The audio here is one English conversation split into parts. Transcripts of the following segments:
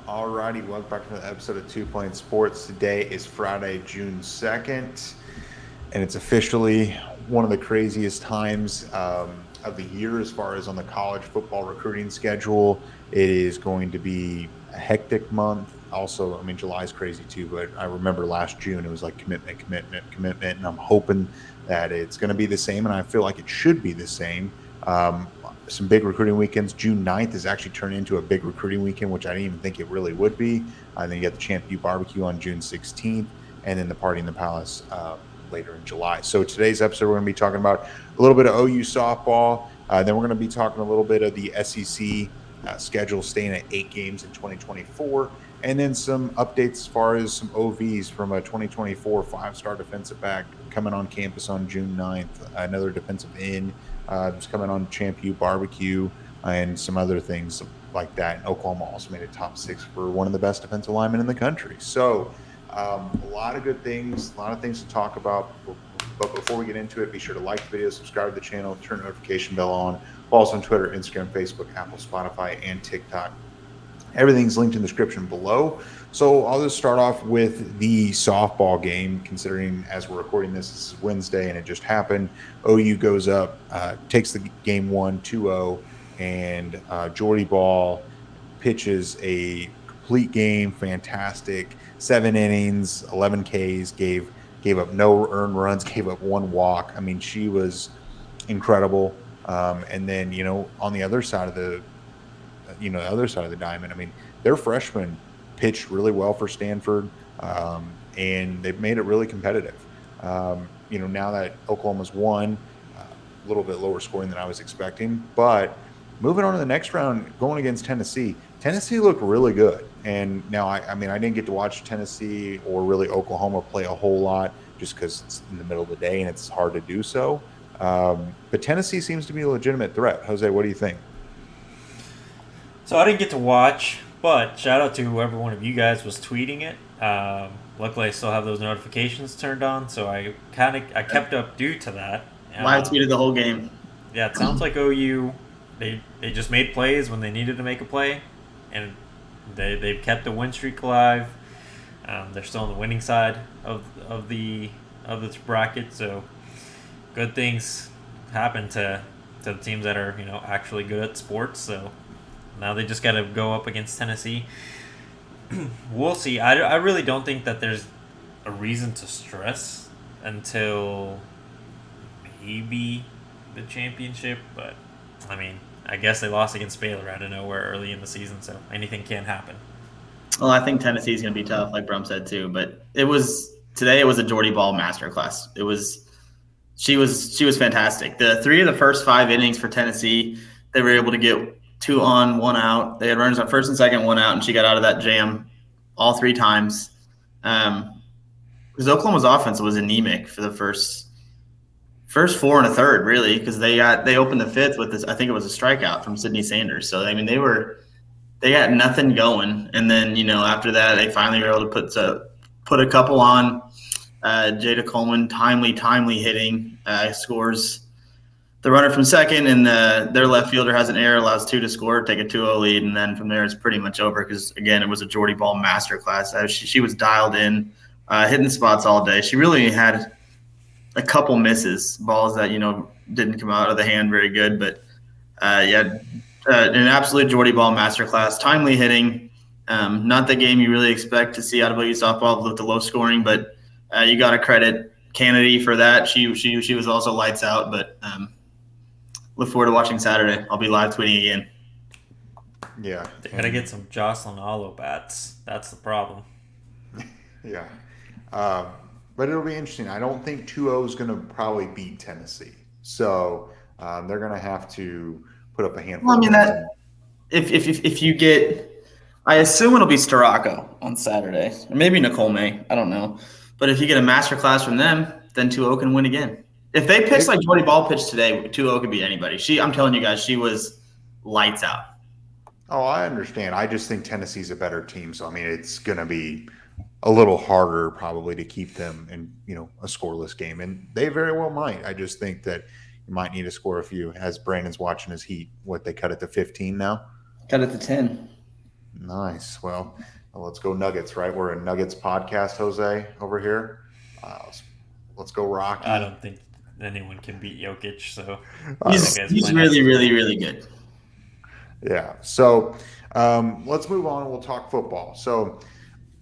Alrighty, welcome back to another episode of Two Plane Sports. Today is Friday, June 2nd, and it's officially one of the craziest times of the year as far as on the college football recruiting schedule. It is going to be a hectic month. Also, I mean, July is crazy too, but I remember last June it was like commitment, and I'm hoping that it's going to be the same, and I feel like it should be the same. Some big recruiting weekends. June 9th is actually turned into a big recruiting weekend, which I didn't even think it really would be. Then you got the ChampU barbecue on June 16th, and then the party in the Palace later in July. So today's episode, we're going to be talking about a little bit of OU softball. Then we're going to be talking a little bit of the SEC schedule, staying at 8 games in 2024, and then some updates as far as some OVs from a 2024 5-star defensive back coming on campus on June 9th, another defensive end just coming on ChampU barbecue, and some other things like that. And Oklahoma also made a top 6 for one of the best defensive linemen in the country. So a lot of good things, a lot of things to talk about. But before we get into it, be sure to like the video, subscribe to the channel, turn the notification bell on. Follow us on Twitter, Instagram, Facebook, Apple, Spotify, and TikTok. Everything's linked in the description below. So I'll just start off with the softball game, considering as we're recording this is Wednesday and it just happened. OU goes up, takes the game 1-2-0, and Jordy Ball pitches a complete game, fantastic. 7 innings, 11 Ks, gave up no earned runs, gave up 1 walk. I mean, she was incredible. And then, on the other side of the diamond, I mean, their freshmen pitched really well for Stanford, and they've made it really competitive. Now that Oklahoma's won, a little bit lower scoring than I was expecting, but moving on to the next round, going against Tennessee looked really good. And now, I didn't get to watch Tennessee or really Oklahoma play a whole lot just because it's in the middle of the day and it's hard to do so. But Tennessee seems to be a legitimate threat. Jose, what do you think? So I didn't get to watch, but shout out to whoever one of you guys was tweeting it. Luckily, I still have those notifications turned on, so I kept up due to that. Live tweeted the whole game. Yeah, it sounds like OU. They just made plays when they needed to make a play, and they've kept the win streak alive. They're still on the winning side of the bracket, so good things happen to the teams that are actually good at sports. So now they just got to go up against Tennessee. We'll see. I really don't think that there's a reason to stress until maybe the championship, but I guess they lost against Baylor out of nowhere early in the season, so anything can happen. Well, I think Tennessee's going to be tough, like Brum said too. But today it was a Jordy Ball masterclass. She was fantastic. The 3 of the first 5 innings for Tennessee, they were able to get 2 on, 1 out. They had runners on first and second, 1 out, and she got out of that jam all 3 times. Because Oklahoma's offense was anemic for the first 4 and a third, really, because they opened the 5th with this. I think it was a strikeout from Sydney Sanders. So they got nothing going, and then after that they finally were able to put a couple on. Jada Coleman timely hitting scores the runner from second, and their left fielder has an error, allows 2 to score, take a 2-0 lead, and then from there it's pretty much over because, again, it was a Jordy Ball masterclass. She was dialed in, hitting spots all day. She really had a couple misses, balls that, didn't come out of the hand very good, but an absolute Jordy Ball masterclass, timely hitting. Not the game you really expect to see out of OU softball with the low scoring, but you got to credit Kennedy for that. She was also lights out, but look forward to watching Saturday. I'll be live tweeting again. Yeah. They got to get some Jocelyn Alo bats. That's the problem. Yeah. But it'll be interesting. I don't think 2-0 is going to probably beat Tennessee. So they're going to have to put up a handful. Well, if you get – I assume it'll be Staracco on Saturday. Or maybe Nicole May. I don't know. But if you get a masterclass from them, then 2-0 can win again. If they pitch like Jordy Ball pitched today, 2-0 could beat anybody. I'm telling you guys, she was lights out. Oh, I understand. I just think Tennessee's a better team. So, it's going to be a little harder probably to keep them in, a scoreless game. And they very well might. I just think that you might need to score a few. As Brandon's watching his Heat, they cut it to 15 now? Cut it to 10. Nice. Well, let's go Nuggets, right? We're a Nuggets podcast, Jose, over here. Let's go Rocky. I don't think anyone can beat Jokic, so I He's don't. you guys he's play nice. really, really, really good. Yeah. So let's move on and we'll talk football. So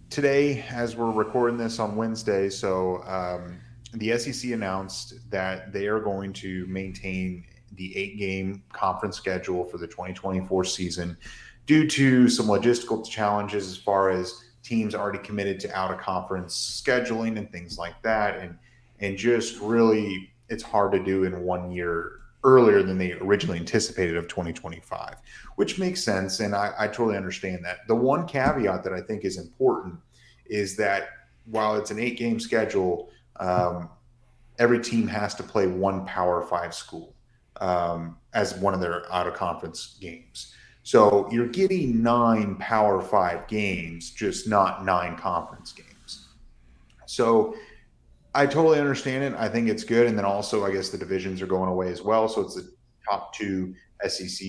today, as we're recording this on Wednesday, the SEC announced that they are going to maintain the 8-game conference schedule for the 2024 season due to some logistical challenges as far as teams already committed to out-of-conference scheduling and things like that. And just really, it's hard to do in 1 year earlier than they originally anticipated of 2025, which makes sense. And I totally understand that. The one caveat that I think is important is that while it's an 8-game schedule, every team has to play one Power 5 school as one of their out-of-conference games. So you're getting 9 Power 5 games, just not 9 conference games. So I totally understand it. I think it's good. And then also, I guess the divisions are going away as well. So it's the top 2 SEC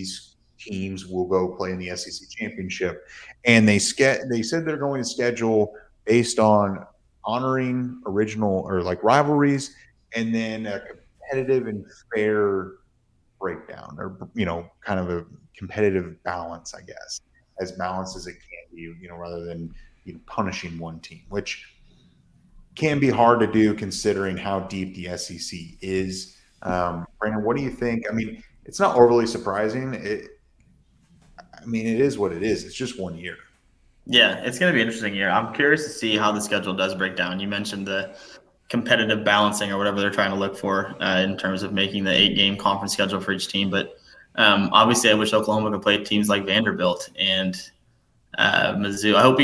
teams will go play in the SEC championship. And they said they're going to schedule based on honoring original or like rivalries and then a competitive and fair breakdown or, kind of a competitive balance, I guess, as balanced as it can be, rather than punishing one team, which can be hard to do considering how deep the SEC is. Brandon, what do you think? I mean, it's not overly surprising. It is what it is. It's just 1 year. Yeah, it's going to be an interesting year. I'm curious to see how the schedule does break down. You mentioned the competitive balancing or whatever they're trying to look for in terms of making the 8-game conference schedule for each team. But obviously, I wish Oklahoma could play teams like Vanderbilt and Mizzou. I hope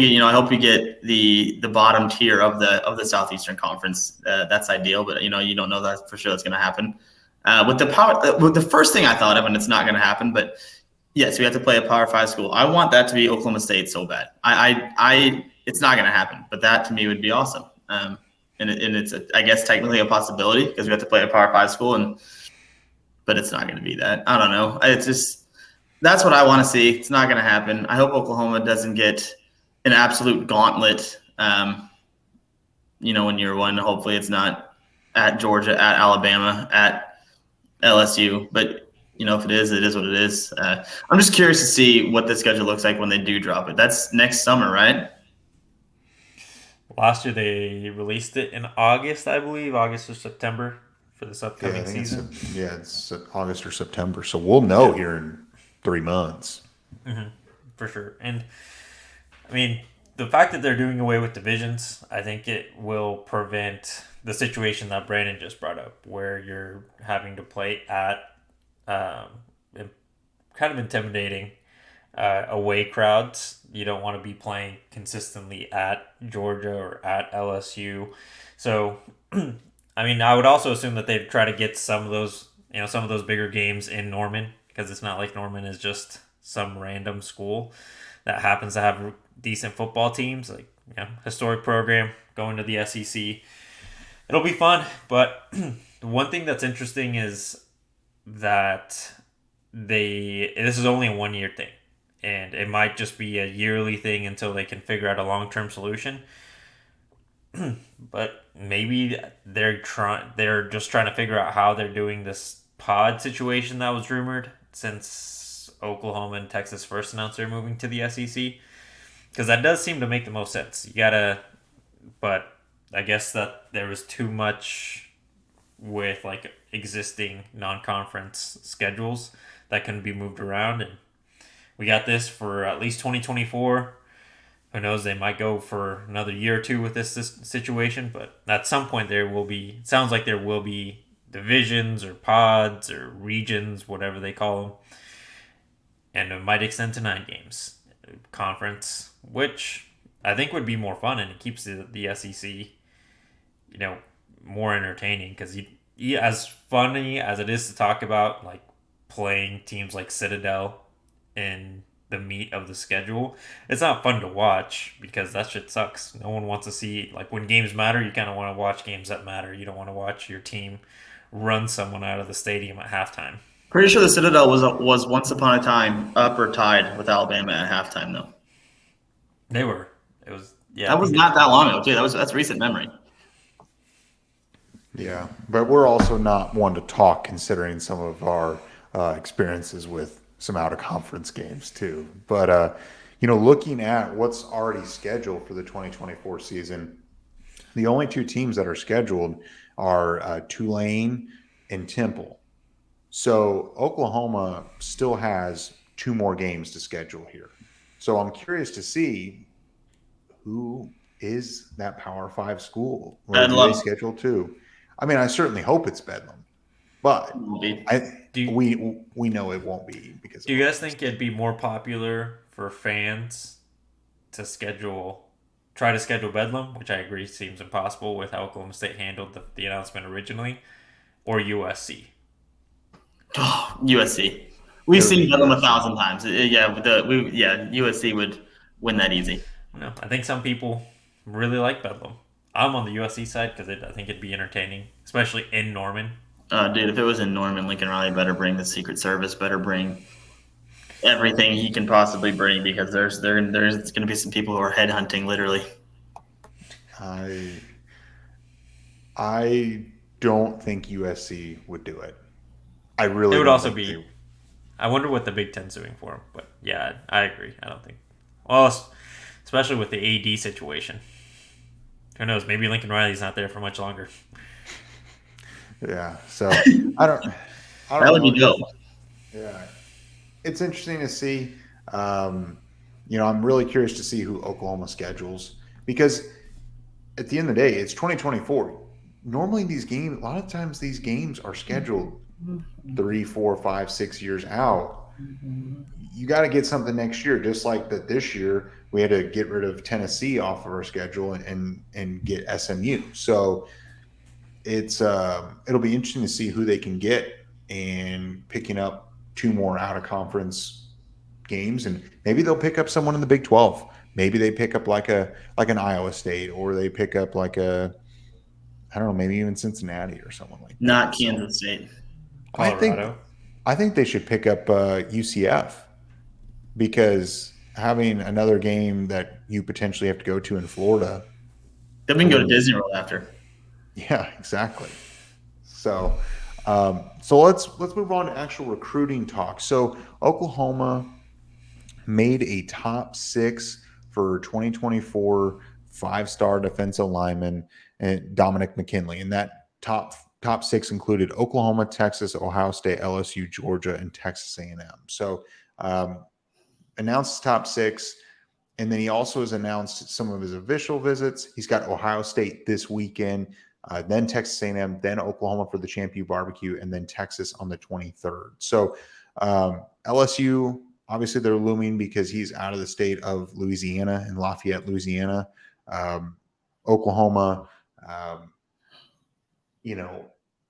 you get the bottom tier of the Southeastern Conference. That's ideal, but you don't know that for sure that's going to happen. With the first thing I thought of, and it's not going to happen, but yes, we have to play a Power 5 school. I want that to be Oklahoma State so bad. It's not going to happen, but that to me would be awesome. And it's I guess technically a possibility because we have to play a Power 5 school, but it's not going to be that. I don't know. It's just that's what I want to see. It's not going to happen. I hope Oklahoma doesn't get an absolute gauntlet. In year one. Hopefully, it's not at Georgia, at Alabama, at LSU, but. If it is what it is. I'm just curious to see what the schedule looks like when they do drop it. That's next summer, right? Last year they released it in August, I believe, August or September for this upcoming season. It's August or September, so we'll know here in 3 months. Mm-hmm, for sure. And I mean, the fact that they're doing away with divisions, I think it will prevent the situation that Brandon just brought up, where you're having to play at kind of intimidating away crowds. You don't want to be playing consistently at Georgia or at LSU. So, I would also assume that they'd try to get some of those bigger games in Norman, because it's not like Norman is just some random school that happens to have decent football teams, like historic program going to the SEC. It'll be fun, but the one thing that's interesting is that this is only a 1 year thing, and it might just be a yearly thing until they can figure out a long-term solution. But maybe they're just trying to figure out how they're doing this pod situation that was rumored since Oklahoma and Texas first announced they're moving to the SEC, because that does seem to make the most sense. But I guess that there was too much with like existing non-conference schedules that can be moved around, and we got this for at least 2024. Who knows, they might go for another year or two with this situation, but at some point it sounds like there will be divisions or pods or regions, whatever they call them, and it might extend to 9 games conference, which I think would be more fun, and it keeps the SEC more entertaining, because as funny as it is to talk about, like playing teams like Citadel in the meat of the schedule, it's not fun to watch because that shit sucks. No one wants to see, like, when games matter, you kind of want to watch games that matter. You don't want to watch your team run someone out of the stadium at halftime. Pretty sure the Citadel was once upon a time up or tied with Alabama at halftime, though. They were. It was That was not that long ago, too. That's recent memory. Yeah, but we're also not one to talk considering some of our experiences with some out of conference games too. But looking at what's already scheduled for the 2024 season, the only two teams that are scheduled are Tulane and Temple. So Oklahoma still has two more games to schedule here. So I'm curious to see who is that Power Five school, or do they schedule two? I mean, I certainly hope it's Bedlam, but we know it won't be because. Do you guys think it'd be more popular for fans to try to schedule Bedlam, which I agree seems impossible with how Oklahoma State handled the announcement originally, or USC? Oh, USC. We've seen Bedlam 1,000 times. USC would win that easy. No, I think some people really like Bedlam. I'm on the USC side because I think it'd be entertaining, especially in Norman. Dude, if it was in Norman, Lincoln Riley better bring the Secret Service, better bring everything he can possibly bring, because there's going to be some people who are headhunting, literally. I don't think USC would do it. I really. It would also be. I wonder what the Big Ten's doing for him, but yeah, I agree. I don't think. Well, especially with the AD situation. Who knows? Maybe Lincoln Riley's not there for much longer. Yeah, so I don't. That would be dope. Yeah, it's interesting to see. I'm really curious to see who Oklahoma schedules, because at the end of the day, it's 2024. Normally, a lot of times these games are scheduled 3, 4, 5, 6 years out. You got to get something next year, just like that this year we had to get rid of Tennessee off of our schedule and get SMU. So it'll be interesting to see who they can get, and picking up two more out of conference games, and maybe they'll pick up someone in the Big 12. Maybe they pick up like an Iowa State, or they pick up I don't know, maybe even Cincinnati or someone like that. Not Kansas State. Colorado. I think they should pick up UCF, because having another game that you potentially have to go to in Florida. Then we can go to Disney World after. Yeah, exactly. So let's move on to actual recruiting talk. So Oklahoma made a top 6 for 2024 5-star defensive lineman, and Dominic McKinley, and that top 6 included Oklahoma, Texas, Ohio State, LSU, Georgia, and Texas A&M. So announced top 6, and then he also has announced some of his official visits. He's got Ohio State this weekend, then Texas A&M, then Oklahoma for the ChampU barbecue, and then Texas on the 23rd. So LSU, obviously they're looming because he's out of the state of Louisiana, in Lafayette, Louisiana. Oklahoma,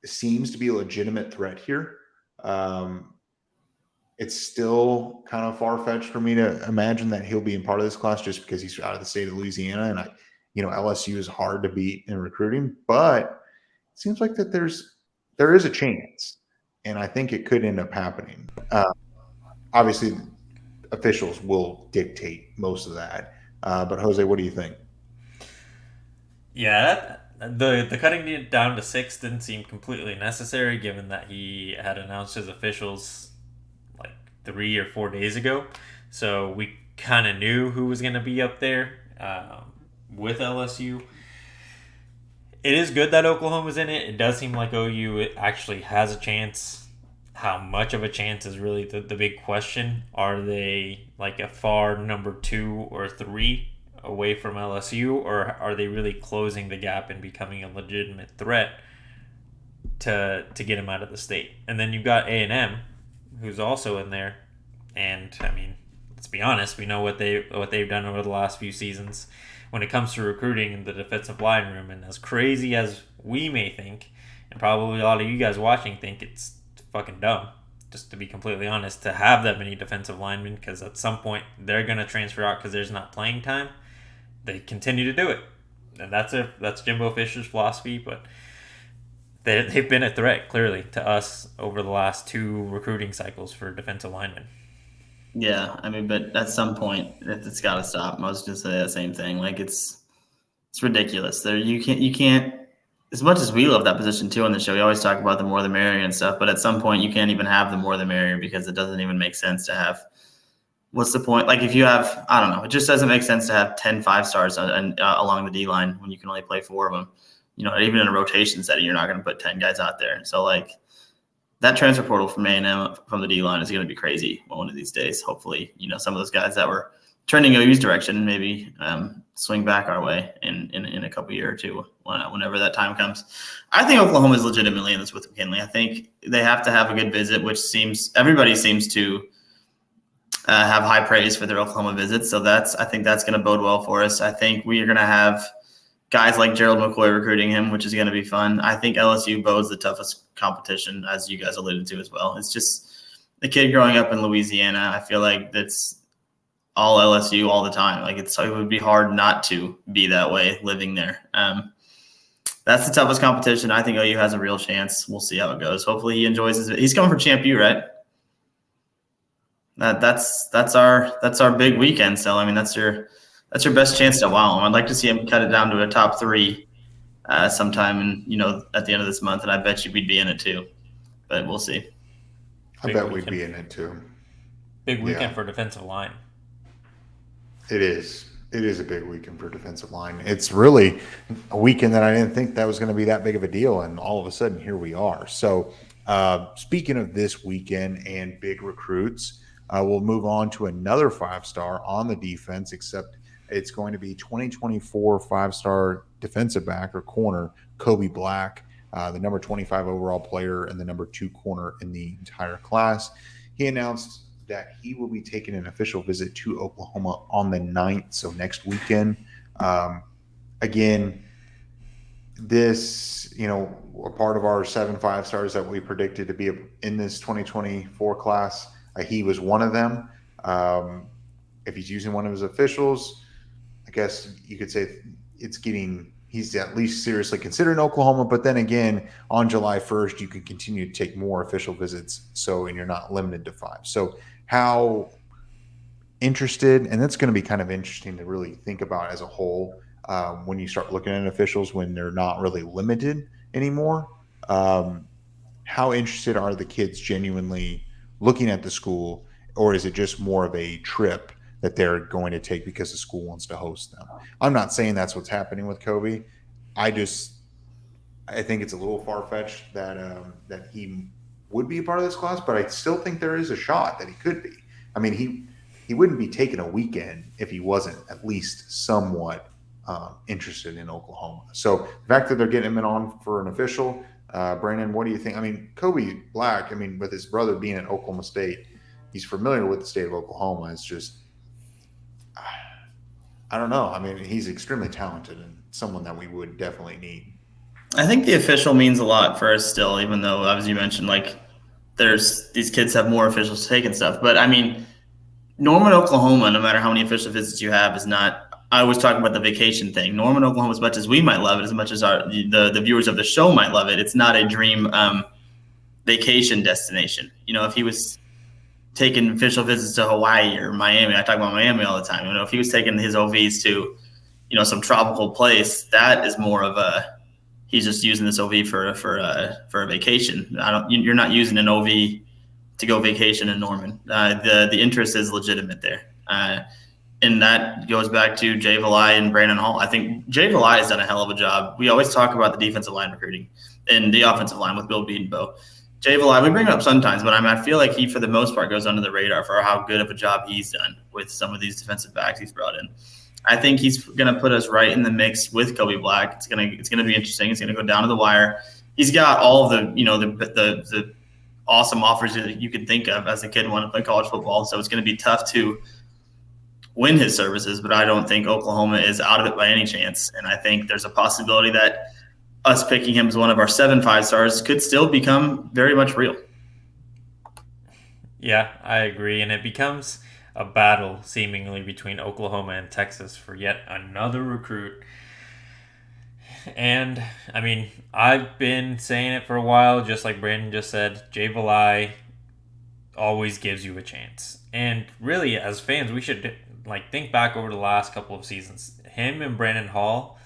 seems to be a legitimate threat here. It's still kind of far-fetched for me to imagine that he'll be in part of this class just because he's out of the state of Louisiana, and LSU is hard to beat in recruiting, but it seems like that there is a chance, and I think it could end up happening. Obviously, officials will dictate most of that, but Jose, what do you think? Yeah, the cutting it down to 6 didn't seem completely necessary, given that he had announced his officials like 3 or 4 days ago. So we kind of knew who was going to be up there with LSU. It is good that Oklahoma's in it. It does seem like OU actually has a chance. How much of a chance is really the big question. Are they like a far number 2 or 3 away from LSU, or are they really closing the gap and becoming a legitimate threat to get him out of the state? And then you've got A&M, who's also in there, and I mean, let's be honest, we know what they've done over the last few seasons when it comes to recruiting in the defensive line room. And as crazy as we may think, and probably a lot of you guys watching think, it's fucking dumb, just to be completely honest, to have that many defensive linemen, because at some point they're going to transfer out because there's not playing time. They continue to do it, and that's Jimbo Fisher's philosophy. But they've been a threat, clearly, to us over the last 2 recruiting cycles for defensive linemen. Yeah, I mean, but at some point, it's got to stop. I was just say that same thing. Like it's ridiculous. There, you can't. As much as we love that position too on the show, we always talk about the more the merrier and stuff. But at some point, you can't even have the more the merrier because it doesn't even make sense to have. What's the point? Like if you have, I don't know, it just doesn't make sense to have 10 5-stars along the D line when you can only play 4 of them. Even in a rotation setting, you're not going to put 10 guys out there. So like that transfer portal from A&M from the D line is going to be crazy one of these days. Hopefully, some of those guys that were trending OU's direction maybe swing back our way in a couple year or two whenever that time comes. I think Oklahoma is legitimately in this with McKinley. I think they have to have a good visit, which everybody seems to have high praise for their Oklahoma visits. So I think that's going to bode well for us. I think we are going to have guys like Gerald McCoy recruiting him, which is going to be fun. I think LSU bodes the toughest competition, as you guys alluded to as well. It's just a kid growing up in Louisiana. I feel like that's all LSU all the time. Like it would be hard not to be that way living there. That's the toughest competition. I think OU has a real chance. We'll see how it goes. Hopefully he enjoys he's coming for ChampU, right? That's our big weekend. So I mean that's your best chance to wow him. I'd like to see him cut it down to a top 3 sometime at the end of this month, and I bet you we'd be in it too. But we'll see. I bet we'd be in it too. Big weekend for defensive line. It is. It is a big weekend for defensive line. It's really a weekend that I didn't think that was going to be that big of a deal, and all of a sudden here we are. So speaking of this weekend and big recruits, we'll move on to another 5-star on the defense, except it's going to be 2024 5-star defensive back or corner, Kobe Black, the number 25 overall player and the number 2 corner in the entire class. He announced that he will be taking an official visit to Oklahoma on the 9th, so next weekend. Again, this, a part of our 7 5-stars that we predicted to be in this 2024 class, he was one of them. If he's using one of his officials, I guess you could say he's at least seriously considering Oklahoma. But then again, on July 1st, you can continue to take more official visits. And you're not limited to 5. So how interested, and that's going to be kind of interesting to really think about as a whole when you start looking at officials when they're not really limited anymore. How interested are the kids genuinely looking at the school, or is it just more of a trip that they're going to take because the school wants to host them? I'm not saying that's what's happening with Kobe. I think it's a little far-fetched that he would be a part of this class, but I still think there is a shot that he could be. I mean, he wouldn't be taking a weekend if he wasn't at least somewhat interested in Oklahoma. So the fact that they're getting him on for an official, Brandon, what do you think? I mean, Kobe Black, with his brother being at Oklahoma State, he's familiar with the state of Oklahoma. It's just, I don't know. He's extremely talented and someone that we would definitely need. I think the official means a lot for us still, even though, as you mentioned, like these kids have more officials to take and stuff. But Norman, Oklahoma, no matter how many official visits you have, is not. I always talk about the vacation thing. Norman, Oklahoma, as much as we might love it, as much as the viewers of the show might love it, it's not a dream vacation destination. If he was taking official visits to Hawaii or Miami, I talk about Miami all the time. If he was taking his OVs to, some tropical place, that is more of he's just using this OV for a vacation. You're not using an OV to go vacation in Norman. The interest is legitimate there. And that goes back to Jay Valai and Brandon Hall. I think Jay Valai has done a hell of a job. We always talk about the defensive line recruiting and the offensive line with Bill Bedenbaugh. Jay Valai, we bring it up sometimes, but I feel like he, for the most part, goes under the radar for how good of a job he's done with some of these defensive backs he's brought in. I think he's going to put us right in the mix with Kobe Black. It's going to be interesting. It's going to go down to the wire. He's got all of the awesome offers that you could think of as a kid wanting to play college football. So it's going to be tough to win his services, but I don't think Oklahoma is out of it by any chance. And I think there's a possibility that us picking him as one of our 7 5-stars could still become very much real. Yeah, I agree. And it becomes a battle seemingly between Oklahoma and Texas for yet another recruit. And I've been saying it for a while, just like Brandon just said. Jay Valai, always gives you a chance. And really, as fans, we should think back over the last couple of seasons. Him and Brandon Hall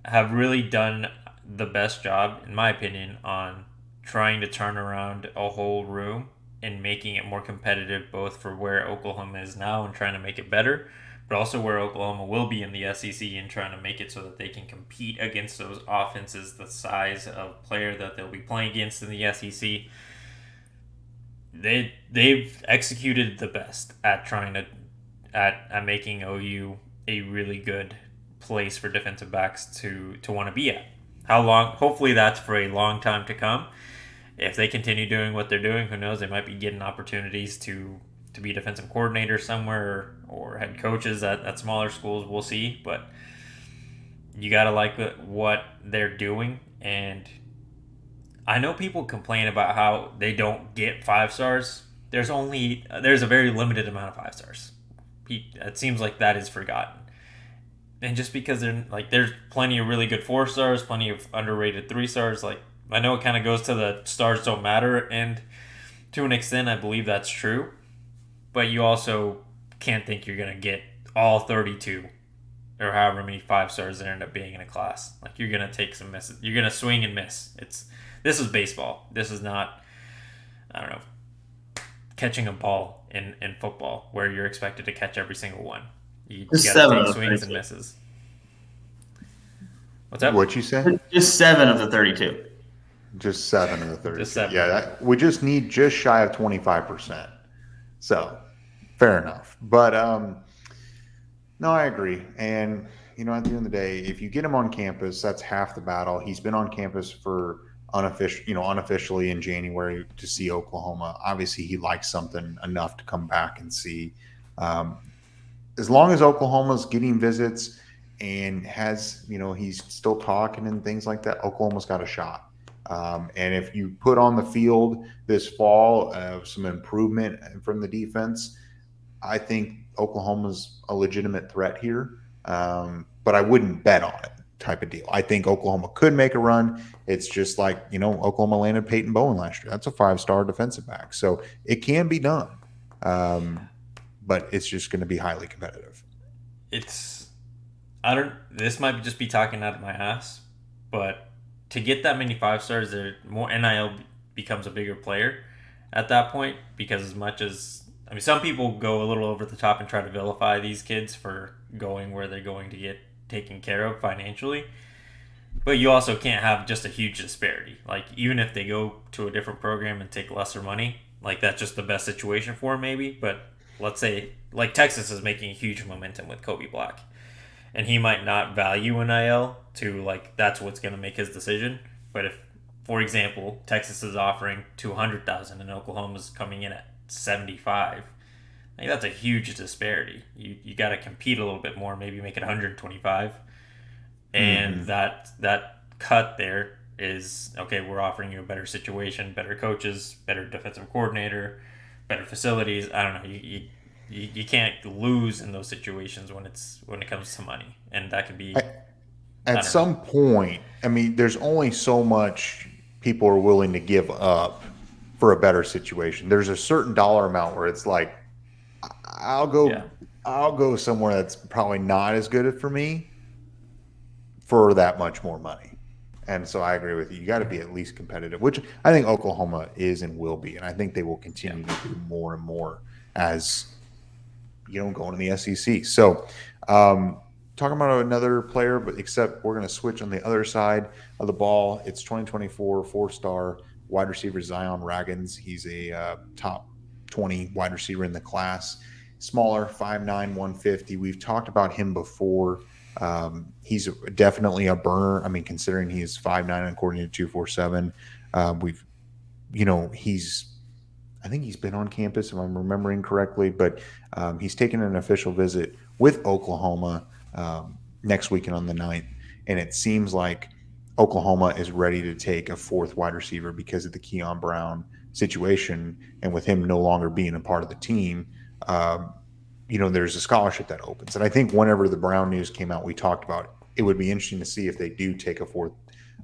have really done the best job, in my opinion, on trying to turn around a whole room and making it more competitive, both for where Oklahoma is now and trying to make it better, but also where Oklahoma will be in the SEC and trying to make it so that they can compete against those offenses, the size of player that they'll be playing against in the SEC. They've executed the best at trying to at making OU a really good place for defensive backs to want to be at. How long? Hopefully that's for a long time to come. If they continue doing what they're doing, who knows? They might be getting opportunities to be defensive coordinator somewhere or head coaches at smaller schools. We'll see. But you got to like what they're doing. And I know people complain about how they don't get 5 stars. There's a very limited amount of 5 stars. It seems like that is forgotten. And just because there's plenty of really good 4 stars, plenty of underrated 3 stars. I know it kind of goes to the stars don't matter, and to an extent, I believe that's true. But you also can't think you're gonna get all 32 or however many 5 stars there end up being in a class. You're gonna take some misses. You're gonna swing and miss. This is baseball. This is not, I don't know, catching a ball in football where you're expected to catch every single one. You got to take swings and misses. What's up? What'd you say? Just 7 of the 32. Just 7 of the 32. Just 7. Yeah, we just need just shy of 25%. So, fair enough. But no, I agree. And at the end of the day, if you get him on campus, that's half the battle. He's been on campus for unofficially in January to see Oklahoma. Obviously, he likes something enough to come back and see. As long as Oklahoma's getting visits and has, he's still talking and things like that, Oklahoma's got a shot. And if you put on the field this fall some improvement from the defense, I think Oklahoma's a legitimate threat here. But I wouldn't bet on it type of deal. I think Oklahoma could make a run. It's just like, Oklahoma landed Peyton Bowen last year. That's a 5-star defensive back. So it can be done. But it's just going to be highly competitive. This might just be talking out of my ass, but to get that many 5 stars, more NIL becomes a bigger player at that point, because as much as, some people go a little over the top and try to vilify these kids for going where they're going to get taken care of financially, but you also can't have just a huge disparity. Even if they go to a different program and take lesser money, that's just the best situation for them maybe, but let's say Texas is making a huge momentum with Kobe Black, and he might not value NIL to that's what's going to make his decision. But if, for example, Texas is offering $200,000 and Oklahoma's coming in at $75,000, that's a huge disparity. You got to compete a little bit more, maybe make it $125,000, and that cut there is okay. We're offering you a better situation, better coaches, better defensive coordinator, better facilities. I don't know. You can't lose in those situations when it comes to money, and that could be at some point. There's only so much people are willing to give up for a better situation. There's a certain dollar amount where it's like, I'll go somewhere that's probably not as good for me for that much more money. And so I agree with you. You got to be at least competitive, which I think Oklahoma is and will be. And I think they will continue to do more and more as, going to the SEC. So talking about another player, but except we're going to switch on the other side of the ball. It's 2024 4-star wide receiver Zion Ragins. He's a top 20 wide receiver in the class. Smaller, 5'9", 150. We've talked about him before. He's definitely a burner. Considering he's 5'9", according to 247, I think he's been on campus, if I'm remembering correctly, but he's taken an official visit with Oklahoma next weekend on the 9th. And it seems like Oklahoma is ready to take a 4th wide receiver because of the Keon Brown situation. And with him no longer being a part of the team, there's a scholarship that opens. And I think whenever the Brown news came out, we talked about it would be interesting to see if they do take a 4th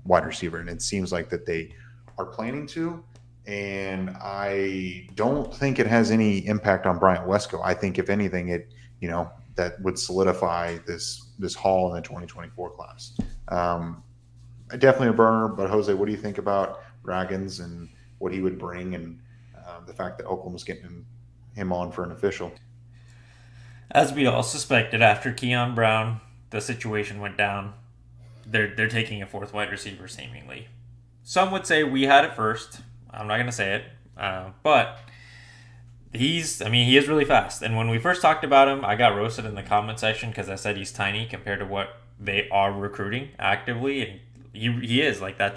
wide receiver. And it seems like that they are planning to. and I don't think it has any impact on Bryant Wesco. I think if anything, that would solidify this haul in the 2024 class. Definitely a burner, but Jose, what do you think about Ragins and what he would bring, and the fact that Oklahoma's getting him on for an official? As we all suspected, after Keon Brown, the situation went down. They're taking a fourth wide receiver seemingly. Some would say we had it first. I'm not gonna say it, but he is really fast. And when we first talked about him, I got roasted in the comment section because I said he's tiny compared to what they are recruiting actively, and he is like that.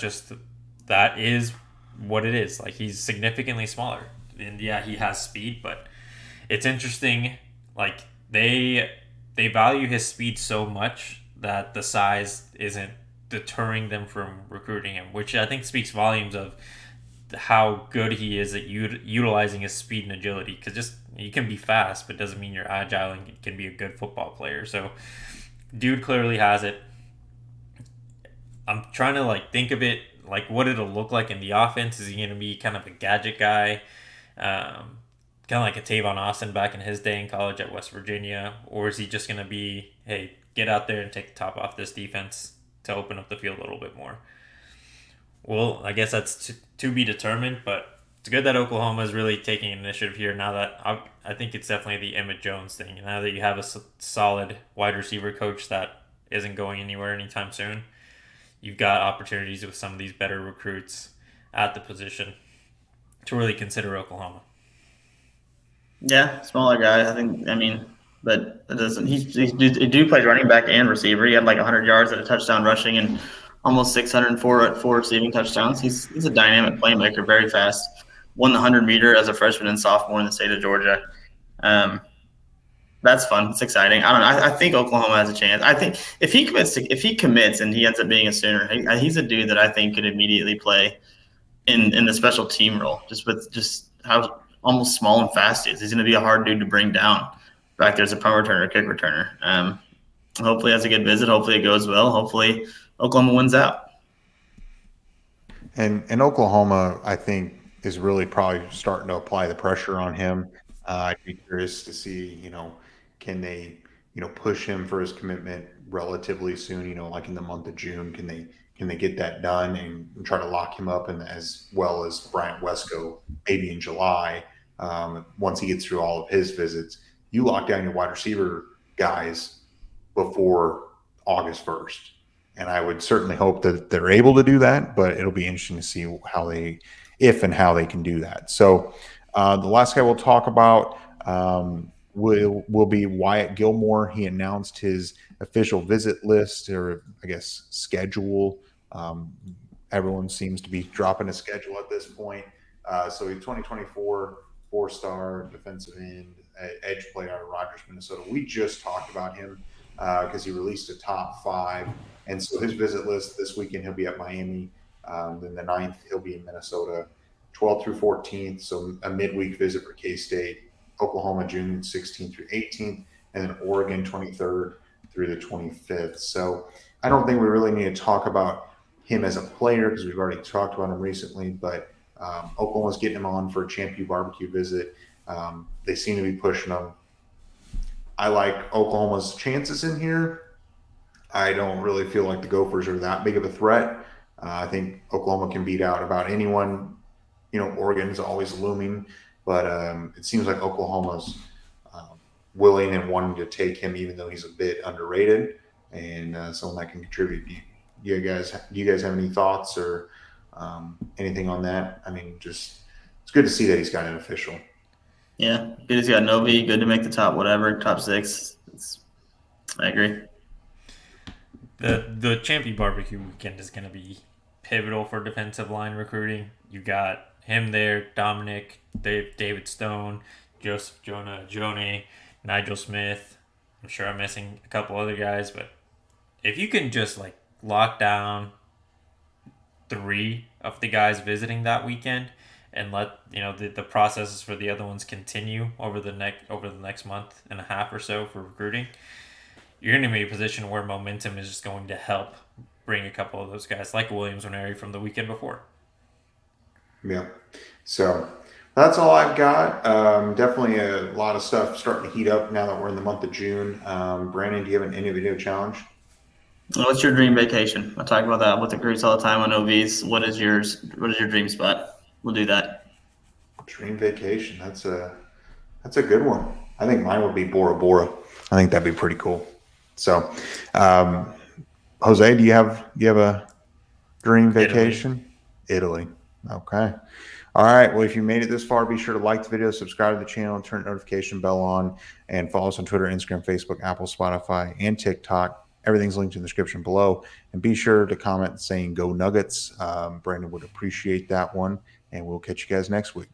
That is what it is. Like, he's significantly smaller, and yeah, he has speed, but it's interesting. Like, they value his speed so much that the size isn't deterring them from recruiting him, which I think speaks volumes of how good he is at utilizing his speed and agility. Because just you can be fast, but doesn't mean you're agile and can be a good football player. So, dude clearly has it. I'm trying to think of it like what it'll look like in the offense. Is he going to be kind of a gadget guy, kind of like a Tavon Austin back in his day in college at West Virginia, or is he just going to be, hey, get out there and take the top off this defense to open up the field a little bit more? Well, I guess that's to be determined, but it's good that Oklahoma is really taking initiative here now that I think it's definitely the Emmett Jones thing. Now that you have a solid wide receiver coach that isn't going anywhere anytime soon, you've got opportunities with some of these better recruits at the position to really consider Oklahoma. Yeah, smaller guy. But it doesn't. He do plays running back and receiver. He had like 100 yards at a touchdown rushing and almost 604 at 4 receiving touchdowns. He's a dynamic playmaker, very fast. Won the 100-meter as a freshman and sophomore in the state of Georgia. That's fun. It's exciting. I don't know. I think Oklahoma has a chance. I think if he commits and he ends up being a Sooner, he's a dude that I think could immediately play in the special team role. Just how almost small and fast he is. He's going to be a hard dude to bring down. Back there's a punt returner, kick returner. Hopefully has a good visit. Hopefully it goes well. Hopefully Oklahoma wins out. And Oklahoma, I think, is really probably starting to apply the pressure on him. I'd be curious to see, can they, push him for his commitment relatively soon? Like in the month of June, can they get that done and try to lock him up, and as well as Bryant Wesco maybe in July, once he gets through all of his visits, you lock down your wide receiver guys before August 1st. And I would certainly hope that they're able to do that, but it'll be interesting to see if and how they can do that. So the last guy we'll talk about will be Wyatt Gilmore. He announced his official visit list, or I guess schedule. Everyone seems to be dropping a schedule at this point. So he's 2024 4-star defensive end, edge player out of Rogers, Minnesota. We just talked about him because he released a top 5. And so his visit list this weekend, he'll be at Miami. Then the 9th, he'll be in Minnesota, 12th through 14th. So a midweek visit for K-State, Oklahoma, June 16th through 18th, and then Oregon, 23rd through the 25th. So I don't think we really need to talk about him as a player because we've already talked about him recently, but Oklahoma's getting him on for a ChampU barbecue visit. They seem to be pushing him. I like Oklahoma's chances in here. I don't really feel like the Gophers are that big of a threat. I think Oklahoma can beat out about anyone. Oregon's always looming, but it seems like Oklahoma's willing and wanting to take him, even though he's a bit underrated and someone that can contribute. Do you guys have any thoughts or anything on that? I mean, just it's good to see that he's got an official. Yeah, good. He's got Novi. Good to make the top 6. I agree. The ChampU barbecue weekend is going to be pivotal for defensive line recruiting. You got him there, Dominic, David Stone, Joseph Jone, Nigel Smith. I'm sure I'm missing a couple other guys, but if you can just lock down 3 of the guys visiting that weekend and let the processes for the other ones continue over the next month and a half or so for recruiting, you're going to be in a position where momentum is just going to help bring a couple of those guys like Williams Nwaneri from the weekend before. Yeah. So that's all I've got. Definitely a lot of stuff starting to heat up now that we're in the month of June. Brandon, do you have an individual challenge? What's your dream vacation? I talk about that with the groups all the time on OVs. What is yours? What is your dream spot? We'll do that. Dream vacation. That's a good one. I think mine would be Bora Bora. I think that'd be pretty cool. So, Jose, do you have a dream vacation? Italy. Okay. All right. Well, if you made it this far, be sure to like the video, subscribe to the channel, and turn the notification bell on, and follow us on Twitter, Instagram, Facebook, Apple, Spotify, and TikTok. Everything's linked in the description below. And be sure to comment saying "Go Nuggets." Brandon would appreciate that one. And we'll catch you guys next week.